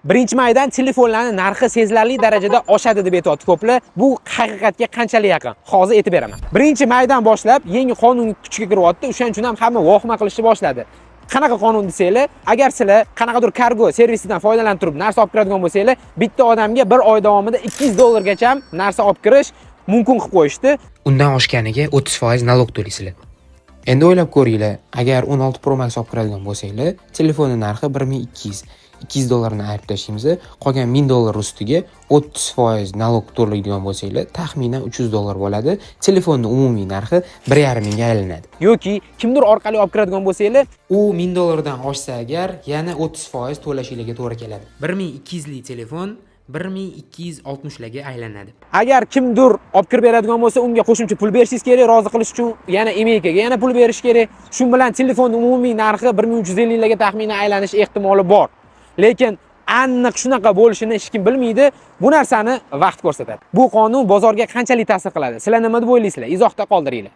1 maydan telefonlarning narxi sezilarli darajada oshadi deb aytayapti ko'plar. Bu haqiqatga qanchalik yaqin? Hozir aytib beraman. 1 maydan boshlab yangi qonun kuchga kiryapti. O'shaning uchun ham hamma vohma qilishni boshladi. Qanaqa qonun desanglar, agar sizlar qanaqadir kargo servisidan foydalanib turib narsa olib kiradigan bo'lsanglar, bitta odamga bir oy davomida $200 gacha narsa olib kirish mumkin qilib qo'yishdi. Undan oshganiga 30% nalog to'laysizlar. Endi o'ylab ko'ringlar, agar 16 Pro Max olib kiradigan bo'lsanglar, telefonning narxi $1200 ni ayirib tashlaymiz, qolgan $1000 ustiga 30% nalog to'laydigan bo'lsanglar, taxminan $300 bo'ladi. Telefonning umumiy narxi 1,5 mingga aylanadi. Yoki kimdir orqali olib kiradigan bo'lsanglar, U $1000 dan oshsa agar, yana 30% to'lashingizga to'g'ri keladi. 1200 lik telefon 1260 larga aylanadi. agar kimdir olib kirib beradigan bo'lsa, unga qo'shimcha pul berishingiz kerak, rozi qilish uchun yana emailga yana pul berish kerak. Shu bilan telefonning umumiy narxi 1350 larga taxminan aylanish ehtimoli bor. Lekin aniq shunaqa bo'lishini hech kim bilmaydi. Bu narsani vaqt ko'rsatadi. Bu qonun bozorga qanchalik ta'sir qiladi? Sizlar nima deb o'ylaysizlar? Izohda qoldiringlar.